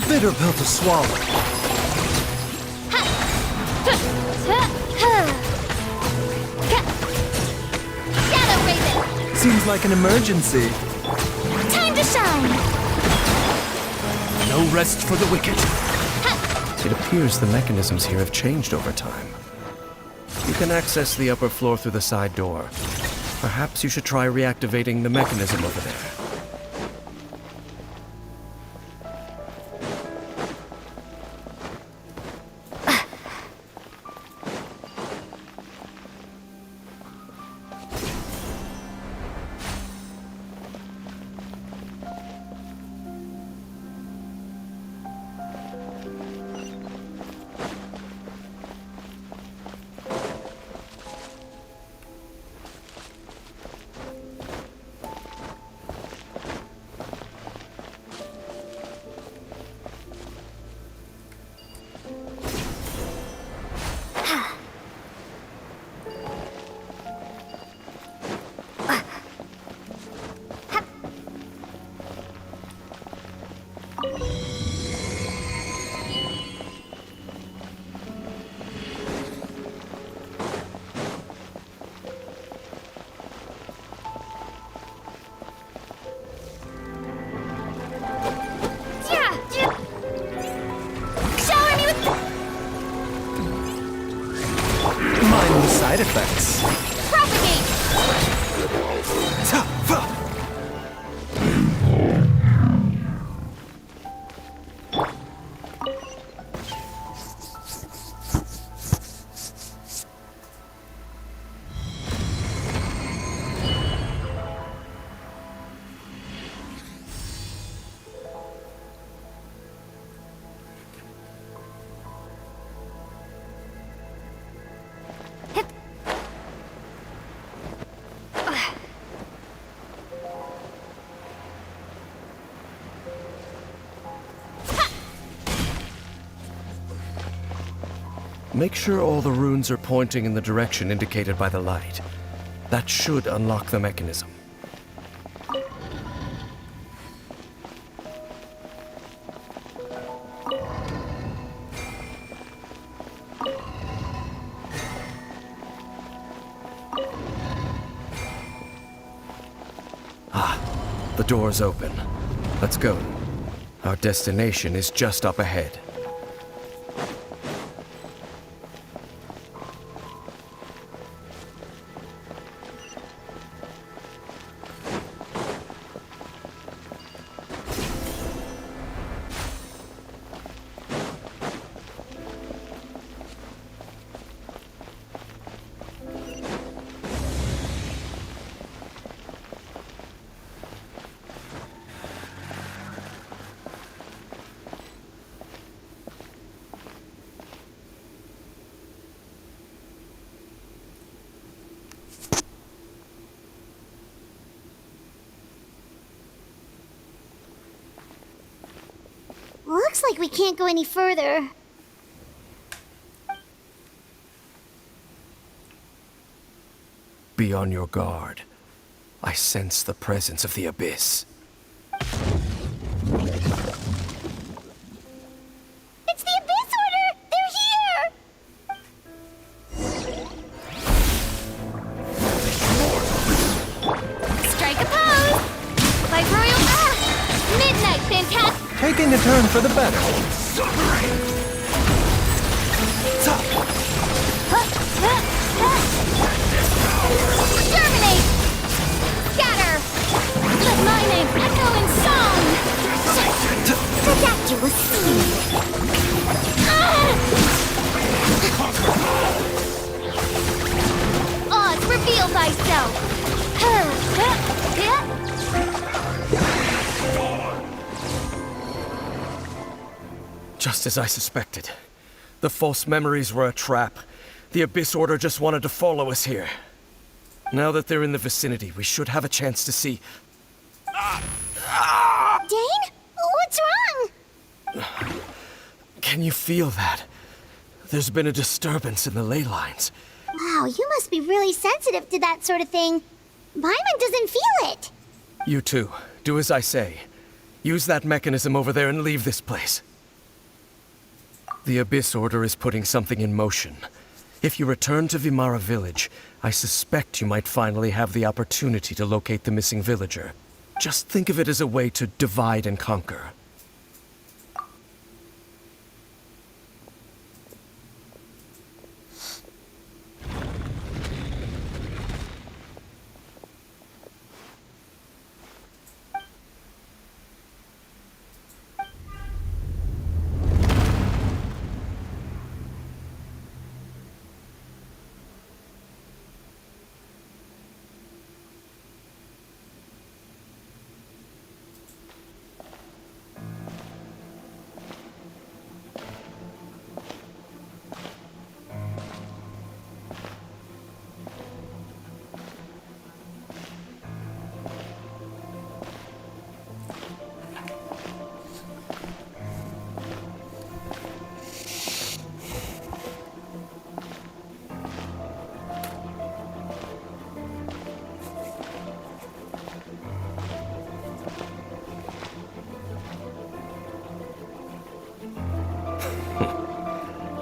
Bitter pill to swallow. Shadow Raven! Seems like an emergency. Time to shine! No rest for the wicked. It appears the mechanisms here have changed over time. You can access the upper floor through the side door. Perhaps you should try reactivating the mechanism over there. Side effects. Propagate! Make sure all the runes are pointing in the direction indicated by the light. That should unlock the mechanism. Ah, the door's open. Let's go. Our destination is just up ahead. Looks like we can't go any further. Be on your guard. I sense the presence of the Abyss. It's the Abyss Order! They're here! Strike a pose! By Royal Midnight, fantastic! Taking a turn for the better. Terminate! Scatter! Let my name echo in song! Ridiculous scene! Oz, reveal thyself! Just as I suspected. The false memories were a trap. The Abyss Order just wanted to follow us here. Now that they're in the vicinity, we should have a chance to see... Dane? What's wrong? Can you feel that? There's been a disturbance in the ley lines. Wow, you must be really sensitive to that sort of thing. Paimon doesn't feel it. You too. Do as I say. Use that mechanism over there and leave this place. The Abyss Order is putting something in motion. If you return to Vimara Village, I suspect you might finally have the opportunity to locate the missing villager. Just think of it as a way to divide and conquer.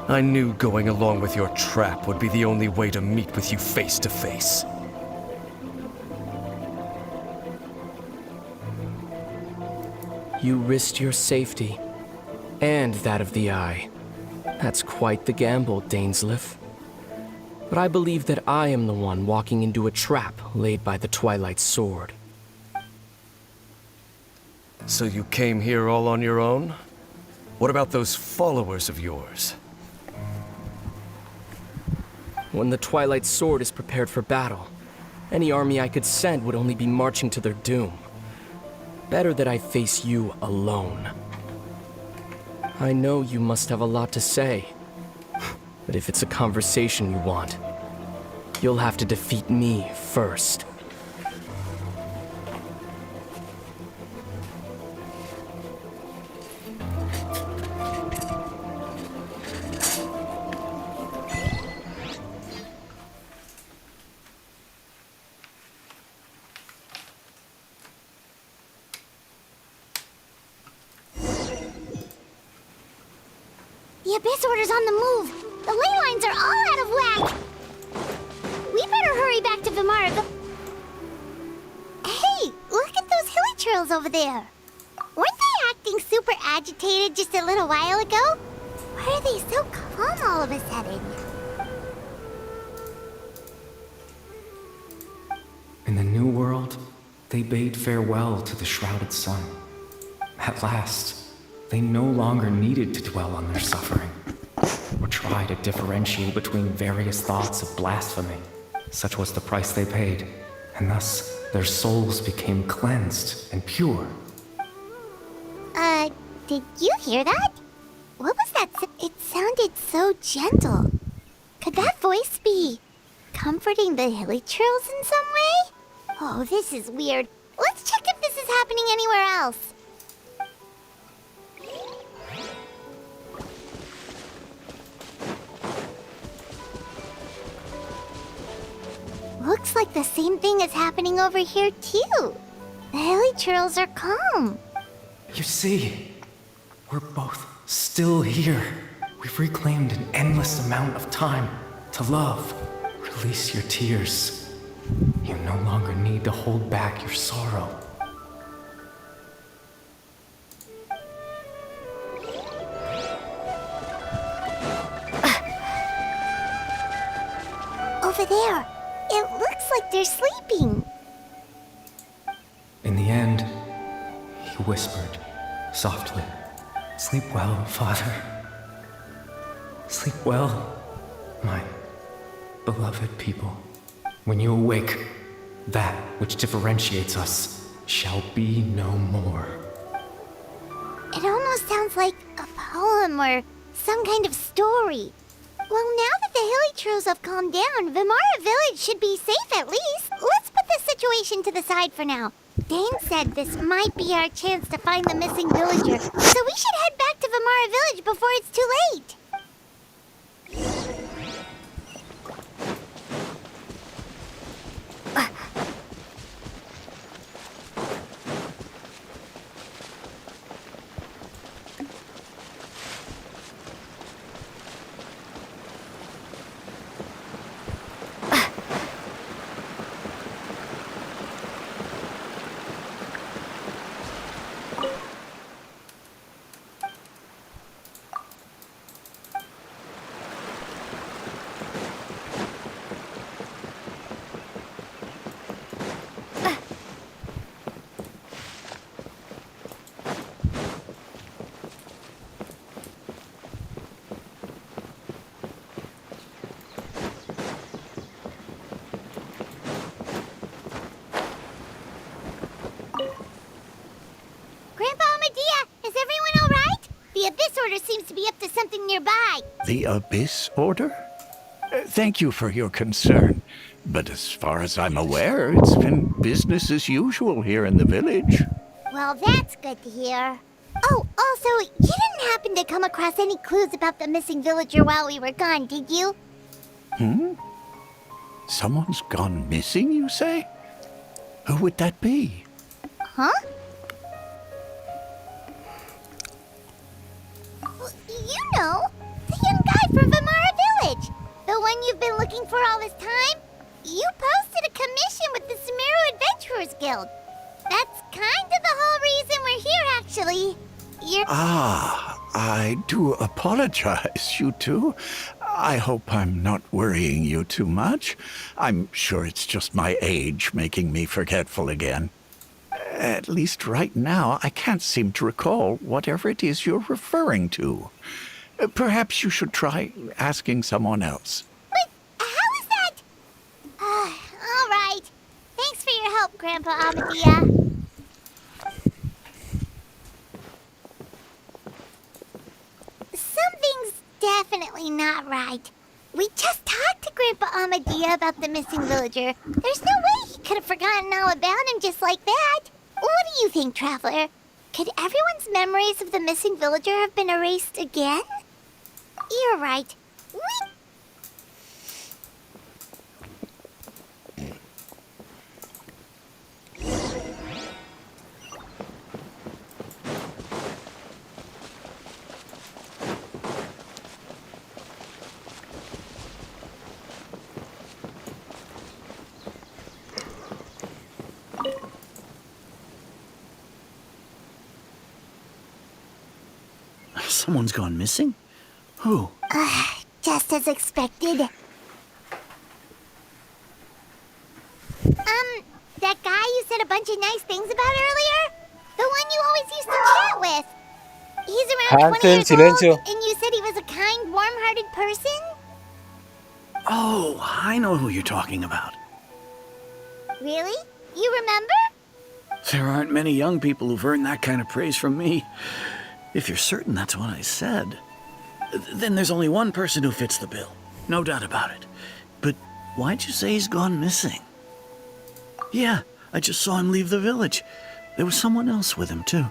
I knew going along with your trap would be the only way to meet with you face to face. You risked your safety, and that of the Eye. That's quite the gamble, Dainsleif. But I believe that I am the one walking into a trap laid by the Twilight Sword. So you came here all on your own? What about those followers of yours? When the Twilight Sword is prepared for battle, any army I could send would only be marching to their doom. Better that I face you alone. I know you must have a lot to say, but if it's a conversation you want, you'll have to defeat me first. The Abyss Order's on the move. The ley lines are all out of whack. We better hurry back to Vimara. Hey, look at those hilly trails over there. Weren't they acting super agitated just a little while ago? Why are they so calm all of a sudden? In the New World, they bade farewell to the shrouded sun. At last, they no longer needed to dwell on their suffering, or try to differentiate between various thoughts of blasphemy. Such was the price they paid, and thus their souls became cleansed and pure. Did you hear that? What was that? It sounded so gentle. Could that voice be comforting the hilly trails in some way? Oh, this is weird. Let's check if this is happening anywhere else. Looks like the same thing is happening over here, too. The hilly trails are calm. You see, we're both still here. We've reclaimed an endless amount of time to love. Release your tears. You no longer need to hold back your sorrow. Over there. It looks like they're sleeping. In the end, he whispered softly, "Sleep well, Father. Sleep well, my beloved people. When you awake, that which differentiates us shall be no more." It almost sounds like a poem or some kind of story. Well, now that the hilly trails have calmed down, Vimara Village should be safe at least. Let's put this situation to the side for now. Dane said this might be our chance to find the missing villager, so we should head back to Vimara Village before it's too late. Abyss Order seems to be up to something nearby. The Abyss Order? Thank you for your concern. But as far as I'm aware, it's been business as usual here in the village. Well, that's good to hear. Oh, also, you didn't happen to come across any clues about the missing villager while we were gone, did you? Someone's gone missing, you say? Who would that be? Huh? Well, you know, the young guy from Vimara Village. The one you've been looking for all this time. You posted a commission with the Sumeru Adventurers Guild. That's kind of the whole reason we're here, actually. You're... I do apologize, you two. I hope I'm not worrying you too much. I'm sure it's just my age making me forgetful again. At least right now, I can't seem to recall whatever it is you're referring to. Perhaps you should try asking someone else. But how is that? All right. Thanks for your help, Grandpa Amadia. Something's definitely not right. We just talked to Grandpa Amadia about the missing villager. There's no way he could have forgotten all about him just like that. What do you think, Traveler? Could everyone's memories of the missing villager have been erased again? You're right. Someone's gone missing? Who? Just as expected. That guy you said a bunch of nice things about earlier? The one you always used to chat with. He's around 20 years silencio. old, and you said he was a kind, warm-hearted person? Oh, I know who you're talking about. Really? You remember? There aren't many young people who've earned that kind of praise from me. If you're certain that's what I said, then there's only one person who fits the bill. No doubt about it. But why'd you say he's gone missing? Yeah, I just saw him leave the village. There was someone else with him, too.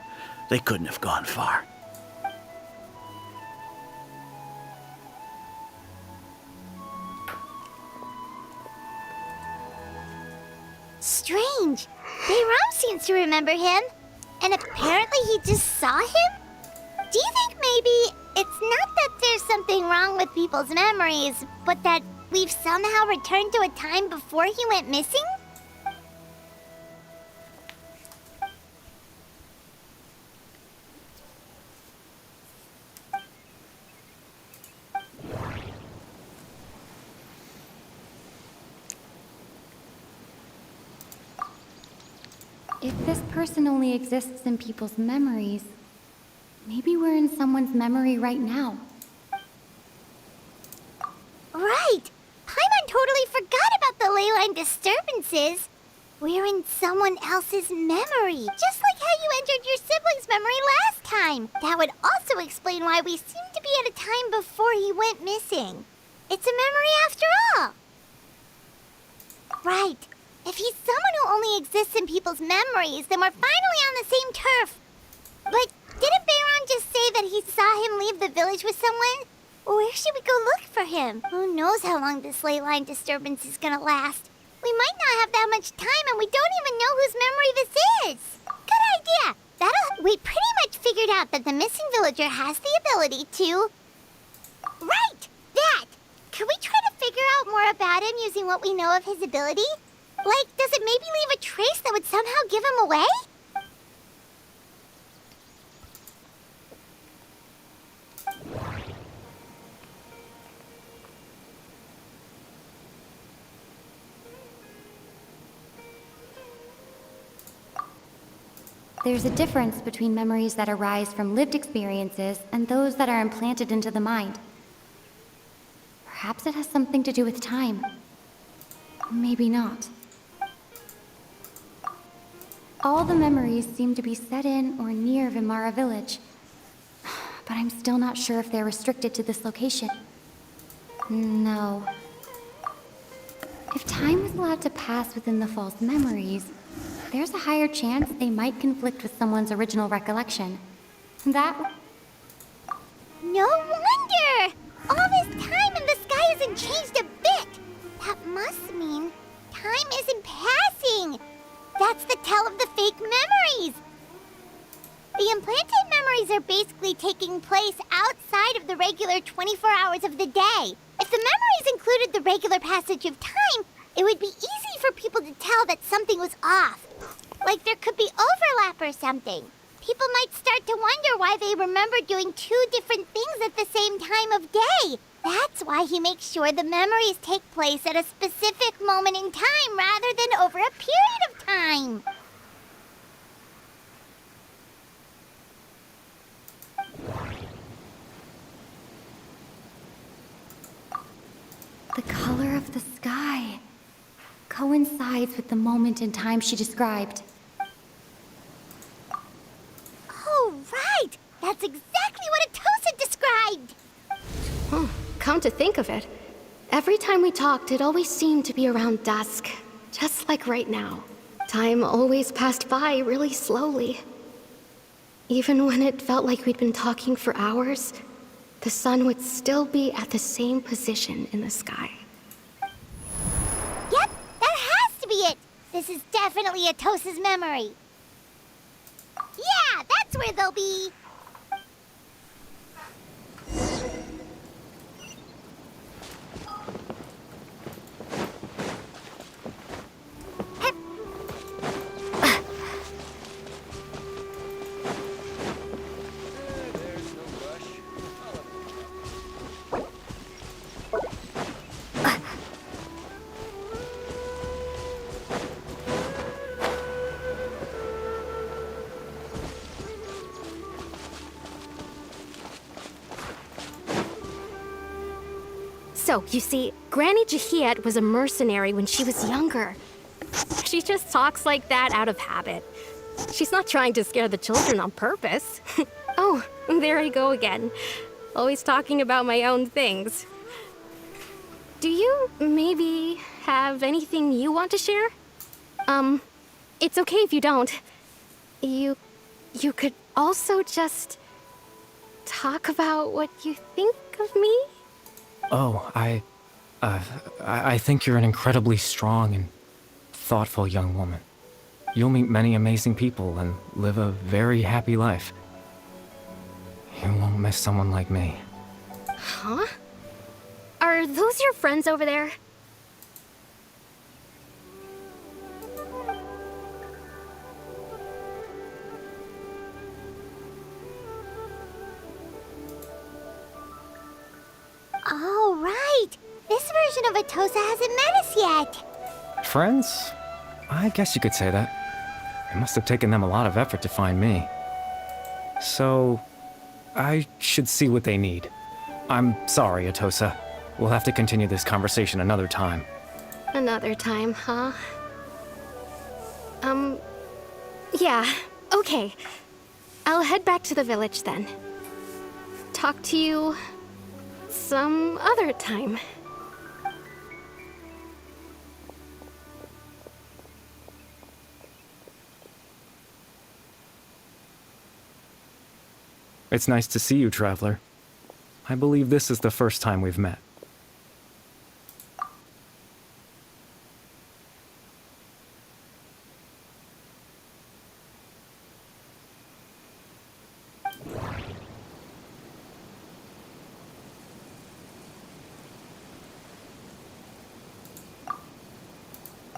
They couldn't have gone far. Strange. Bayram seems to remember him. And apparently he just saw him? Do you think maybe it's not that there's something wrong with people's memories, but that we've somehow returned to a time before he went missing? If this person only exists in people's memories, maybe we're in someone's memory right now. Right! Paimon totally forgot about the ley line disturbances. We're in someone else's memory, just like how you entered your sibling's memory last time. That would also explain why we seem to be at a time before he went missing. It's a memory after all. Right. If he's someone who only exists in people's memories, then we're finally on the same turf. But didn't Bayron just say that he saw him leave the village with someone? Where should we go look for him? Who knows how long this ley line disturbance is gonna last? We might not have that much time, and we don't even know whose memory this is. Good idea. We pretty much figured out that the missing villager has the ability to... Right! That! Can we try to figure out more about him using what we know of his ability? Like, does it maybe leave a trace that would somehow give him away? There's a difference between memories that arise from lived experiences and those that are implanted into the mind. Perhaps it has something to do with time. Maybe not. All the memories seem to be set in or near Vimara village. but I'm still not sure if they're restricted to this location. No. If time was allowed to pass within the false memories, there's a higher chance they might conflict with someone's original recollection. That... No wonder! All this time and the sky hasn't changed a bit! That must mean time isn't passing! That's the tell of the fake memories! The implanted memories are basically taking place outside of the regular 24 hours of the day. If the memories included the regular passage of time, it would be easy for people to tell that something was off. Like there could be overlap or something. People might start to wonder why they remember doing two different things at the same time of day. That's why he makes sure the memories take place at a specific moment in time rather than over a period of time. The color of the sky coincides with the moment in time she described. Oh, right! That's exactly what Atosa described! Come to think of it, every time we talked, it always seemed to be around dusk. Just like right now. Time always passed by really slowly. Even when it felt like we'd been talking for hours, the sun would still be at the same position in the sky. Yep, that has to be it! This is definitely Atosa's memory. Yeah, that's where they'll be! So, you see, Granny Jahiet was a mercenary when she was younger. She just talks like that out of habit. She's not trying to scare the children on purpose. Oh, there I go again. Always talking about my own things. Do you maybe have anything you want to share? It's okay if you don't. You could also just talk about what you think of me? Oh, I think you're an incredibly strong and thoughtful young woman. You'll meet many amazing people and live a very happy life. You won't miss someone like me. Huh? Are those your friends over there? Oh, right! This version of Atosa hasn't met us yet! Friends? I guess you could say that. It must have taken them a lot of effort to find me. So, I should see what they need. I'm sorry, Atosa. We'll have to continue this conversation another time. Another time, huh? Yeah, okay. I'll head back to the village then. Talk to you some other time. It's nice to see you, Traveler. I believe this is the first time we've met.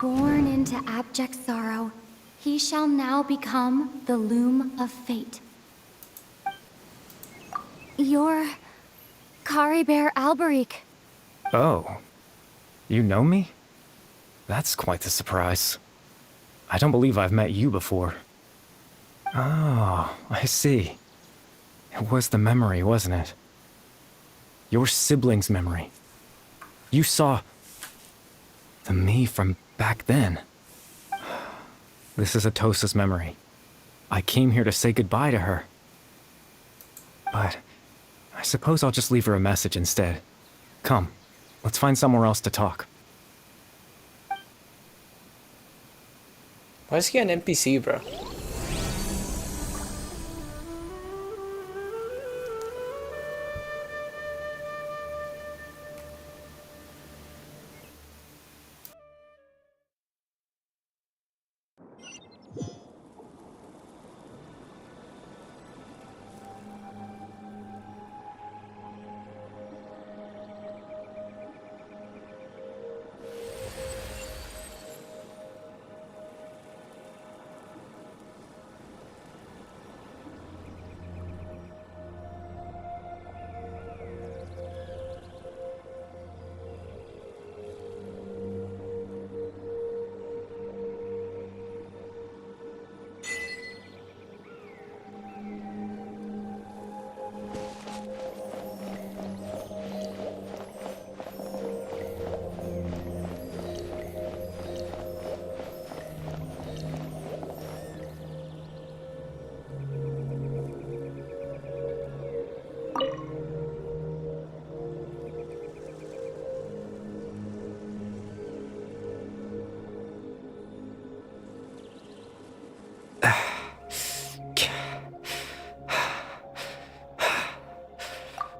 Born into abject sorrow, he shall now become the loom of fate. You're Caribert Alberic. Oh. You know me? That's quite the surprise. I don't believe I've met you before. Oh, I see. It was the memory, wasn't it? Your sibling's memory. You saw the me from back then. This is Atosa's memory. I came here to say goodbye to her. But I suppose I'll just leave her a message instead. Come, let's find somewhere else to talk. Why is he an NPC, bro?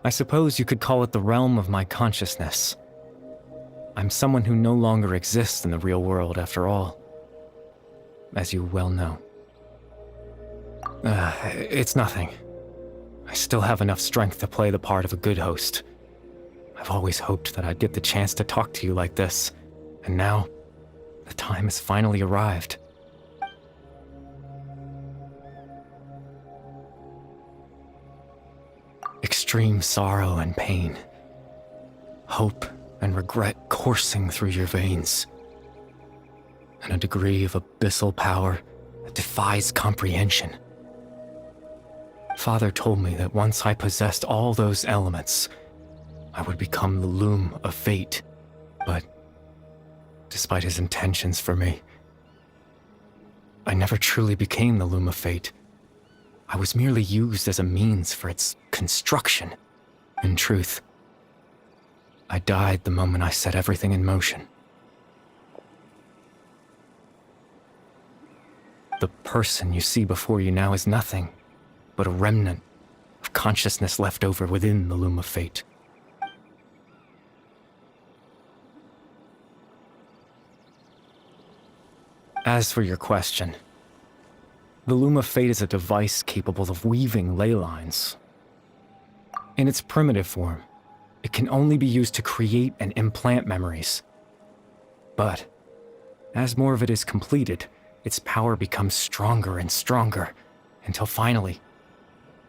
I suppose you could call it the realm of my consciousness. I'm someone who no longer exists in the real world after all, as you well know. It's nothing. I still have enough strength to play the part of a good host. I've always hoped that I'd get the chance to talk to you like this, and now, the time has finally arrived. Extreme sorrow and pain, hope and regret coursing through your veins, and a degree of abyssal power that defies comprehension. Father told me that once I possessed all those elements, I would become the loom of fate, but despite his intentions for me, I never truly became the loom of fate. I was merely used as a means for its construction. In truth, I died the moment I set everything in motion. The person you see before you now is nothing but a remnant of consciousness left over within the loom of fate. As for your question, the Loom of Fate is a device capable of weaving ley lines. In its primitive form, it can only be used to create and implant memories. But, as more of it is completed, its power becomes stronger and stronger, until finally,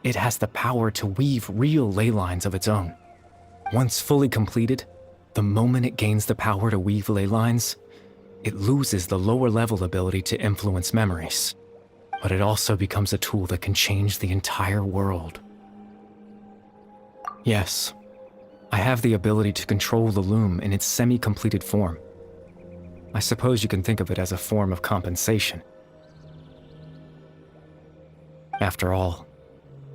it has the power to weave real ley lines of its own. Once fully completed, the moment it gains the power to weave ley lines, it loses the lower level ability to influence memories. But it also becomes a tool that can change the entire world. Yes, I have the ability to control the loom in its semi-completed form. I suppose you can think of it as a form of compensation. After all,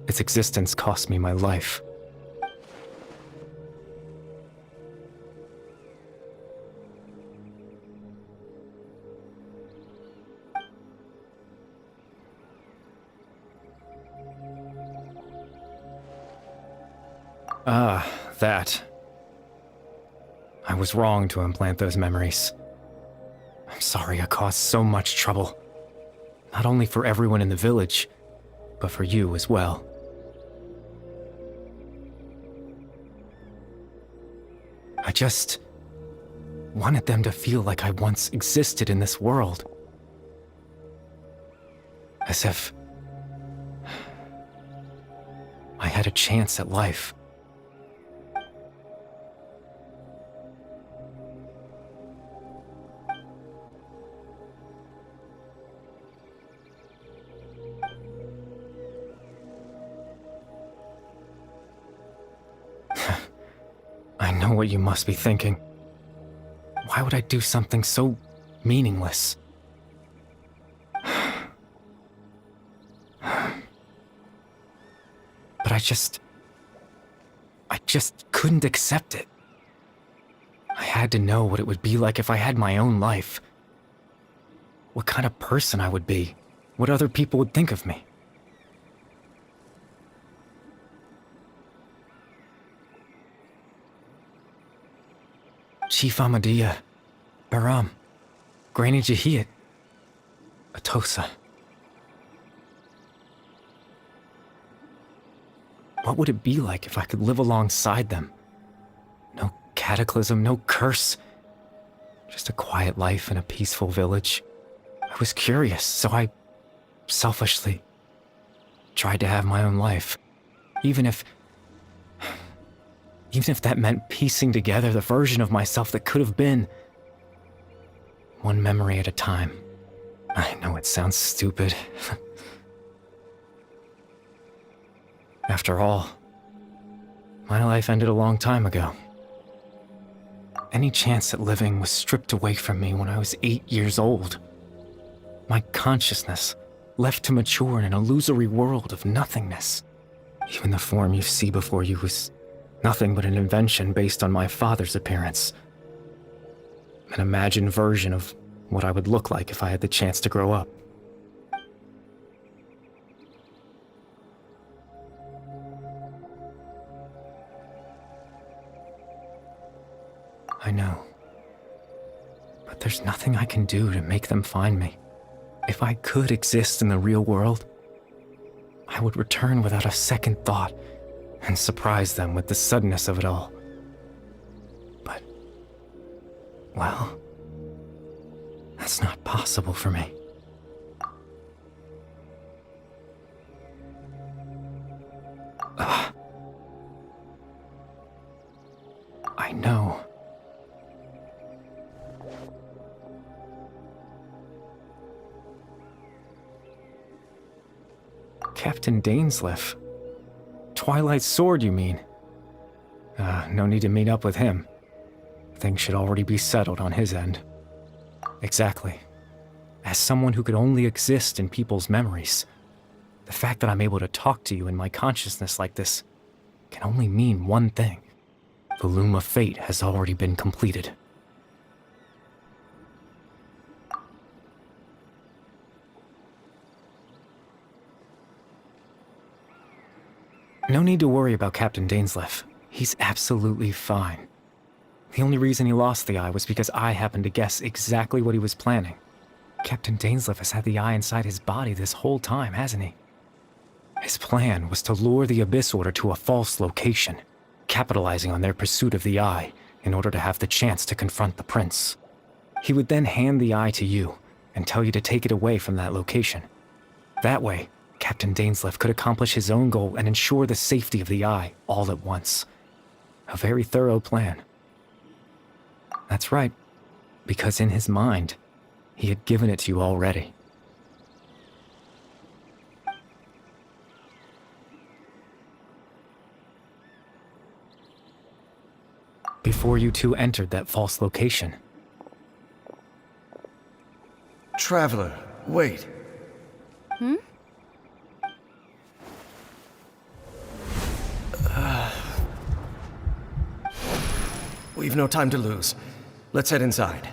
its existence cost me my life. Ah, that. I was wrong to implant those memories. I'm sorry I caused so much trouble. Not only for everyone in the village, but for you as well. I just wanted them to feel like I once existed in this world. As if I had a chance at life. I know what you must be thinking. Why would I do something so meaningless? But just couldn't accept it. I had to know what it would be like if I had my own life. What kind of person I would be, what other people would think of me. Chief Ahmadiyya, Baram, Granny Jahiyat, Atosa. What would it be like if I could live alongside them? No cataclysm, no curse. Just a quiet life in a peaceful village. I was curious, so I selfishly tried to have my own life. Even if that meant piecing together the version of myself that could have been. One memory at a time. I know it sounds stupid. After all, my life ended a long time ago. Any chance at living was stripped away from me when I was 8 years old. My consciousness left to mature in an illusory world of nothingness. Even the form you see before you was nothing but an invention based on my father's appearance. An imagined version of what I would look like if I had the chance to grow up. I know. But there's nothing I can do to make them find me. If I could exist in the real world, I would return without a second thought and surprise them with the suddenness of it all. But, well, that's not possible for me. I know. Captain Dainsleif. Twilight Sword, you mean? No need to meet up with him. Things should already be settled on his end. Exactly. As someone who could only exist in people's memories, the fact that I'm able to talk to you in my consciousness like this can only mean one thing. The Loom of Fate has already been completed. No need to worry about Captain Dainsleif. He's absolutely fine. The only reason he lost the eye was because I happened to guess exactly what he was planning. Captain Dainsleif has had the eye inside his body this whole time, hasn't he? His plan was to lure the Abyss Order to a false location, capitalizing on their pursuit of the eye in order to have the chance to confront the prince. He would then hand the eye to you and tell you to take it away from that location. That way, Captain Dainsleif could accomplish his own goal and ensure the safety of the eye all at once. A very thorough plan. That's right, because in his mind, he had given it to you already. Before you two entered that false location. Traveler, wait. We've no time to lose. Let's head inside.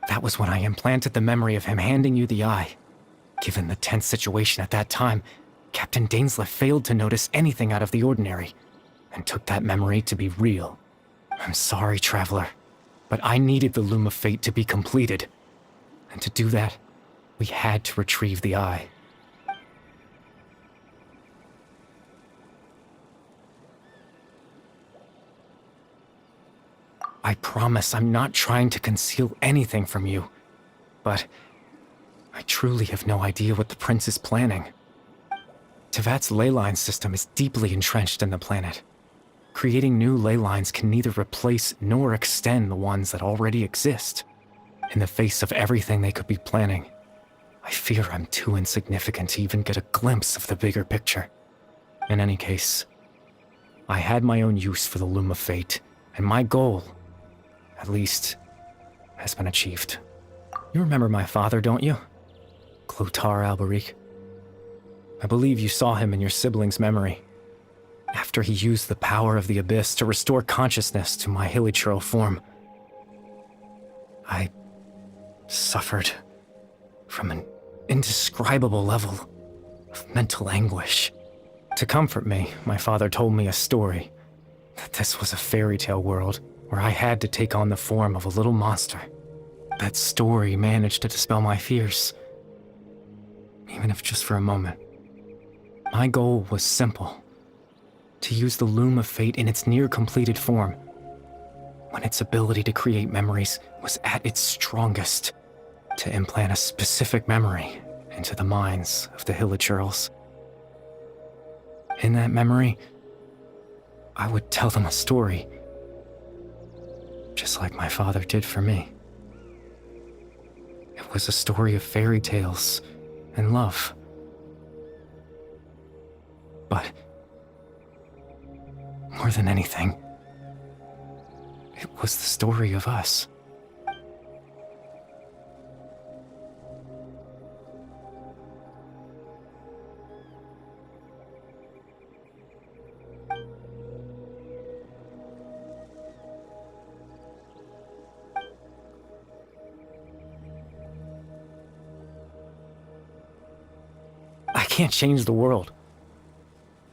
That was when I implanted the memory of him handing you the eye. Given the tense situation at that time, Captain Dainsleif failed to notice anything out of the ordinary, and took that memory to be real. I'm sorry, Traveler, but I needed the Loom of Fate to be completed. And to do that, we had to retrieve the eye. I promise I'm not trying to conceal anything from you, but I truly have no idea what the prince is planning. Tevat's ley line system is deeply entrenched in the planet. Creating new ley lines can neither replace nor extend the ones that already exist. In the face of everything they could be planning, I fear I'm too insignificant to even get a glimpse of the bigger picture. In any case, I had my own use for the Loom of Fate, and my goal, at least, has been achieved. You remember my father, don't you? Clotar Alberic. I believe you saw him in your sibling's memory. After he used the power of the Abyss to restore consciousness to my hilichurl form, I suffered from an indescribable level of mental anguish. To comfort me, my father told me a story, that this was a fairy tale world where I had to take on the form of a little monster. That story managed to dispel my fears, even if just for a moment. My goal was simple: to use the Loom of Fate in its near-completed form, when its ability to create memories was at its strongest, to implant a specific memory into the minds of the hilichurls. In that memory, I would tell them a story, just like my father did for me. It was a story of fairy tales and love. But more than anything, it was the story of us. I can't change the world.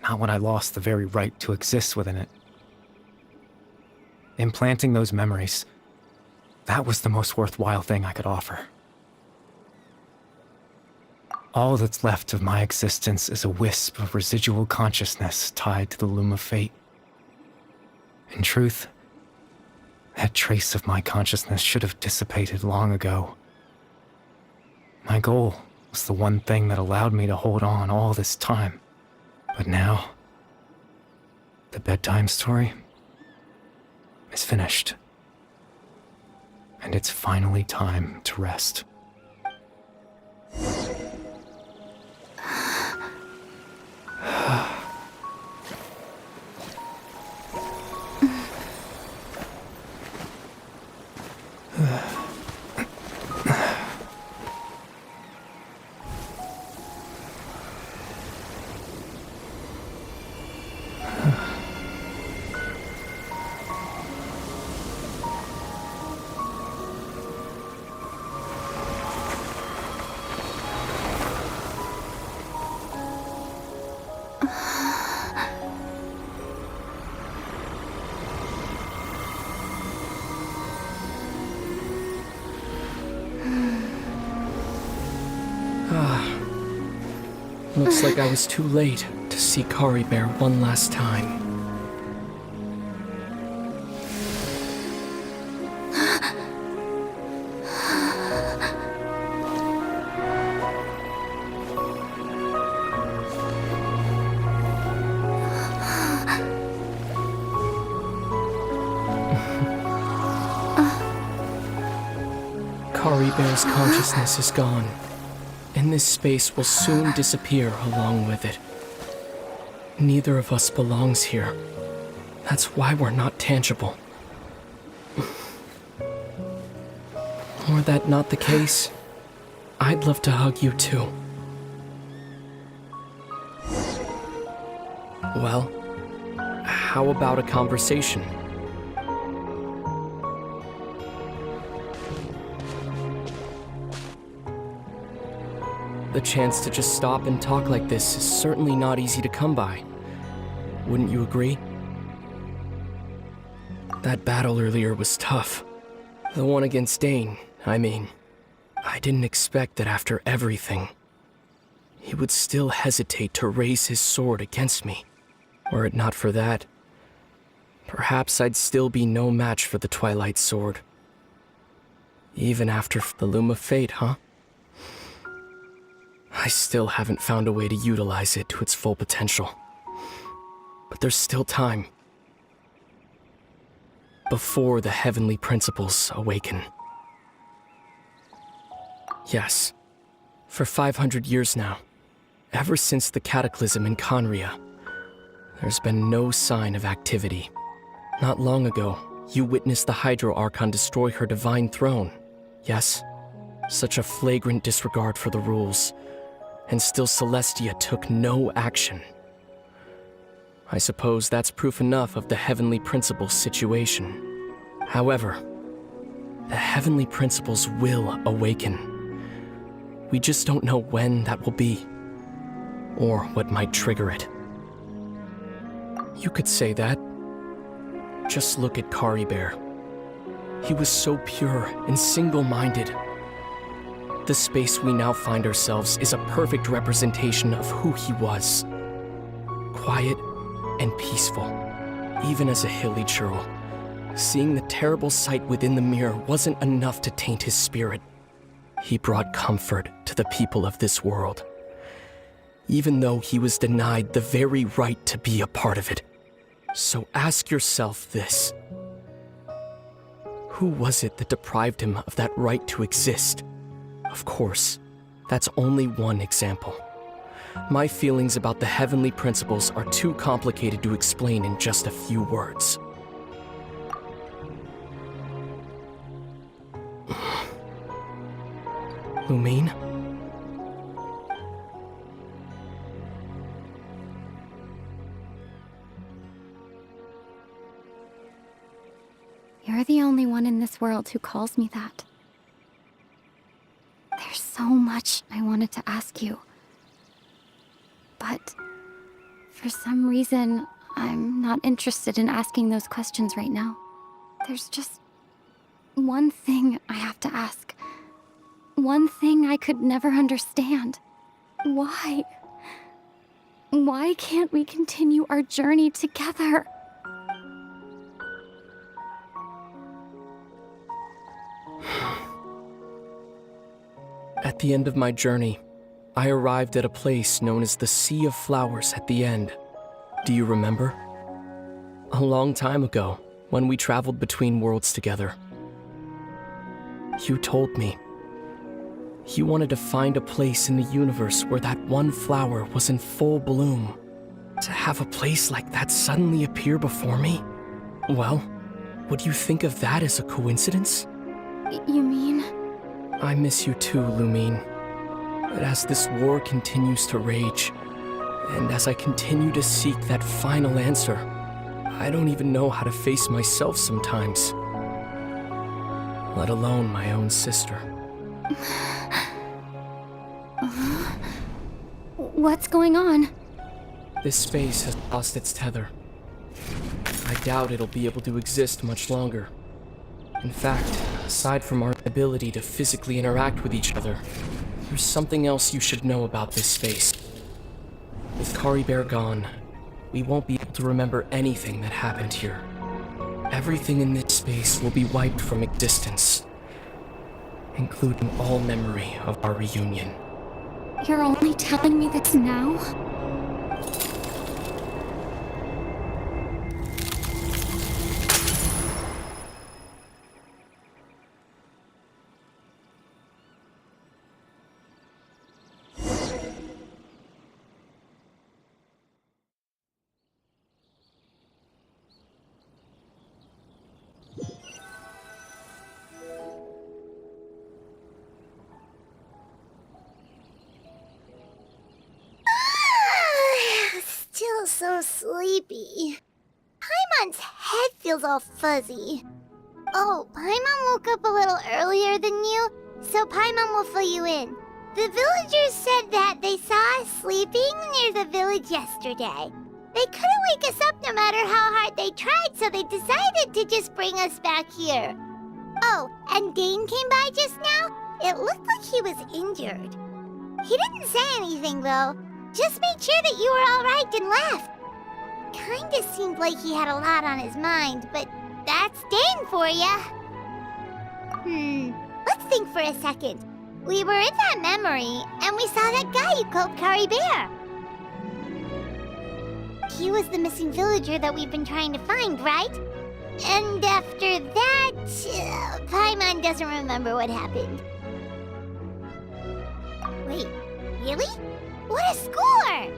Not when I lost the very right to exist within it. Implanting those memories, that was the most worthwhile thing I could offer. All that's left of my existence is a wisp of residual consciousness tied to the Loom of Fate. In truth, that trace of my consciousness should have dissipated long ago. My goal was the one thing that allowed me to hold on all this time. But now, the bedtime story is finished. And it's finally time to rest. Looks like I was too late to see Kari Bear one last time. Kari Bear's consciousness is gone, and this space will soon disappear along with it. Neither of us belongs here. That's why we're not tangible. Were that not the case, I'd love to hug you too. Well, how about a conversation? The chance to just stop and talk like this is certainly not easy to come by. Wouldn't you agree? That battle earlier was tough. The one against Dane, I mean. I didn't expect that after everything, he would still hesitate to raise his sword against me. Were it not for that, perhaps I'd still be no match for the Twilight Sword. Even after the Loom of Fate, huh? I still haven't found a way to utilize it to its full potential. But there's still time. Before the heavenly principles awaken. Yes, for 500 years now, ever since the cataclysm in Conria, there's been no sign of activity. Not long ago, you witnessed the Hydro Archon destroy her divine throne, yes? Such a flagrant disregard for the rules, and still Celestia took no action. I suppose that's proof enough of the Heavenly Principles situation. However, the Heavenly Principles will awaken. We just don't know when that will be, or what might trigger it. You could say that. Just look at Kari Bear. He was so pure and single-minded. The space we now find ourselves is a perfect representation of who he was. Quiet and peaceful, even as a hilly churl. Seeing the terrible sight within the mirror wasn't enough to taint his spirit. He brought comfort to the people of this world, even though he was denied the very right to be a part of it. So ask yourself this. Who was it that deprived him of that right to exist? Of course, that's only one example. My feelings about the Heavenly Principles are too complicated to explain in just a few words. Lumine? You're the only one in this world who calls me that. There's so much I wanted to ask you. But for some reason, I'm not interested in asking those questions right now. There's just one thing I have to ask. One thing I could never understand. Why? Why can't we continue our journey together? At the end of my journey, I arrived at a place known as the Sea of Flowers at the end. Do you remember? A long time ago, when we traveled between worlds together. You told me. You wanted to find a place in the universe where that one flower was in full bloom. To have a place like that suddenly appear before me? Well, would you think of that as a coincidence? You mean? I miss you too, Lumine. But as this war continues to rage, and as I continue to seek that final answer, I don't even know how to face myself sometimes. Let alone my own sister. What's going on? This space has lost its tether. I doubt it'll be able to exist much longer. In fact, aside from our ability to physically interact with each other, there's something else you should know about this space. With Kari Bear gone, we won't be able to remember anything that happened here. Everything in this space will be wiped from existence, including all memory of our reunion. You're only telling me this now? Still so sleepy. Paimon's head feels all fuzzy. Oh, Paimon woke up a little earlier than you, so Paimon will fill you in. The villagers said that they saw us sleeping near the village yesterday. They couldn't wake us up no matter how hard they tried, so they decided to just bring us back here. Oh, and Dane came by just now. It looked like he was injured. He didn't say anything, though. Just made sure that you were all right and left. Kinda seemed like he had a lot on his mind, but that's Dane for ya. Let's think for a second. We were in that memory, and we saw that guy you called Kari Bear. He was the missing villager that we've been trying to find, right? And after that, Paimon doesn't remember what happened. Wait, really? What a score!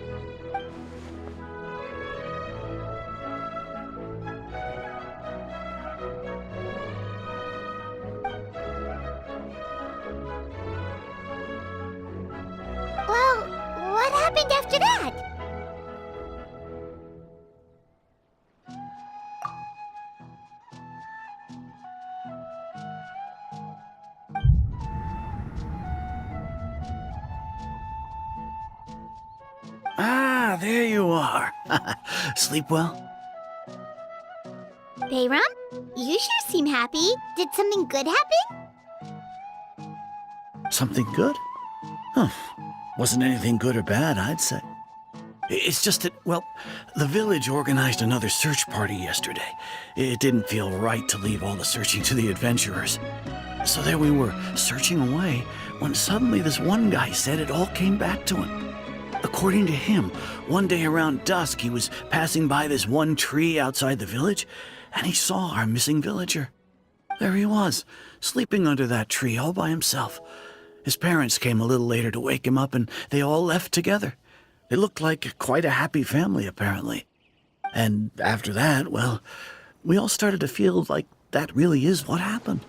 Ah, there you are. Sleep well? Bayram, you sure seem happy. Did something good happen? Something good? Huh. Wasn't anything good or bad, I'd say. It's just that, well, the village organized another search party yesterday. It didn't feel right to leave all the searching to the adventurers. So there we were, searching away, when suddenly this one guy said it all came back to him. According to him, one day around dusk, he was passing by this one tree outside the village, and he saw our missing villager. There he was, sleeping under that tree all by himself. His parents came a little later to wake him up, and they all left together. They looked like quite a happy family, apparently. And after that, well, we all started to feel like that really is what happened.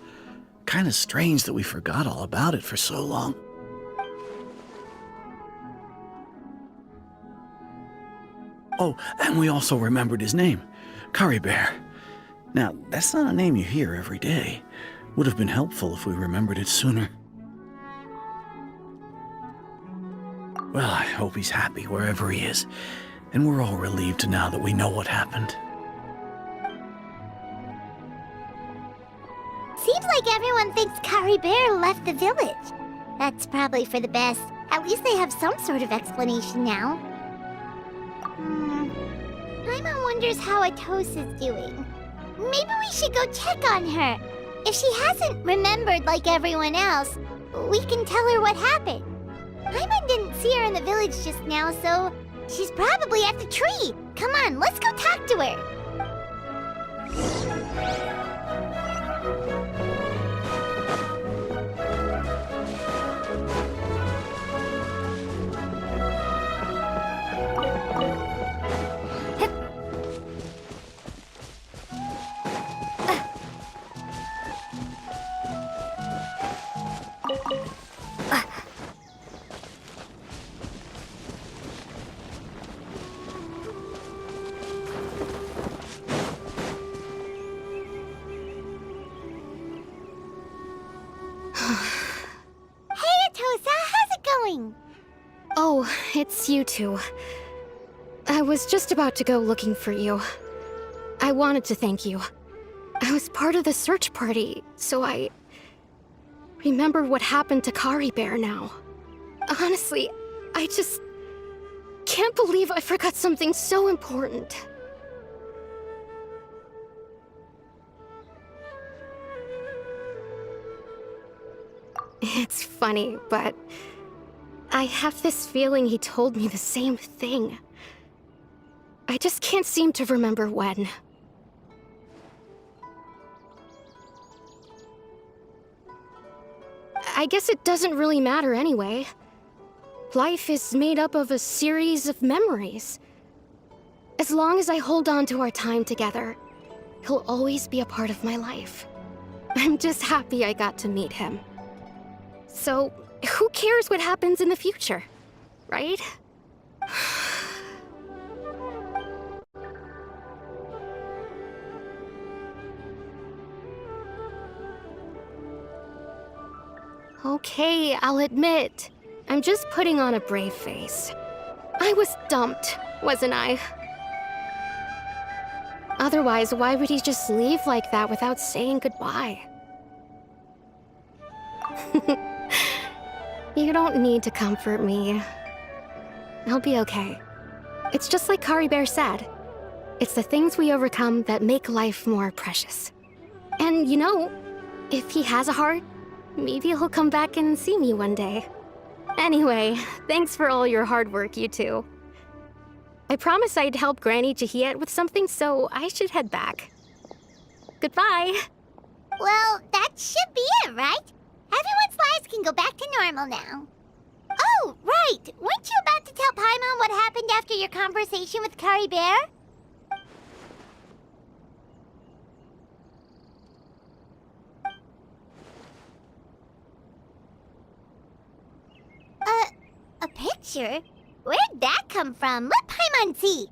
Kind of strange that we forgot all about it for so long. Oh, and we also remembered his name, Curry Bear. Now, that's not a name you hear every day. Would have been helpful if we remembered it sooner. Well, I hope he's happy wherever he is, and we're all relieved now that we know what happened. Seems like everyone thinks Curry Bear left the village. That's probably for the best. At least they have some sort of explanation now. Paimon wonders how Atosa's doing. Maybe we should go check on her. If she hasn't remembered like everyone else, we can tell her what happened. Paimon didn't see her in the village just now, so she's probably at the tree. Come on, let's go talk to her. Oh, it's you two. I was just about to go looking for you. I wanted to thank you. I was part of the search party, so I remember what happened to Curry Bear now. Honestly, I just can't believe I forgot something so important. It's funny, but I have this feeling he told me the same thing. I just can't seem to remember when. I guess it doesn't really matter anyway. Life is made up of a series of memories. As long as I hold on to our time together, he'll always be a part of my life. I'm just happy I got to meet him. So, who cares what happens in the future, right? Okay, I'll admit, I'm just putting on a brave face. I was dumped, wasn't I? Otherwise, why would he just leave like that without saying goodbye? You don't need to comfort me. I'll be okay. It's just like Curry Bear said. It's the things we overcome that make life more precious. And you know, if he has a heart, maybe he'll come back and see me one day. Anyway, thanks for all your hard work, you two. I promised I'd help Granny Jahiet with something, so I should head back. Goodbye. Well, that should be it, right? Everyone's lives can go back to normal now. Oh, right! Weren't you about to tell Paimon what happened after your conversation with Curry Bear? A picture? Where'd that come from? Let Paimon see.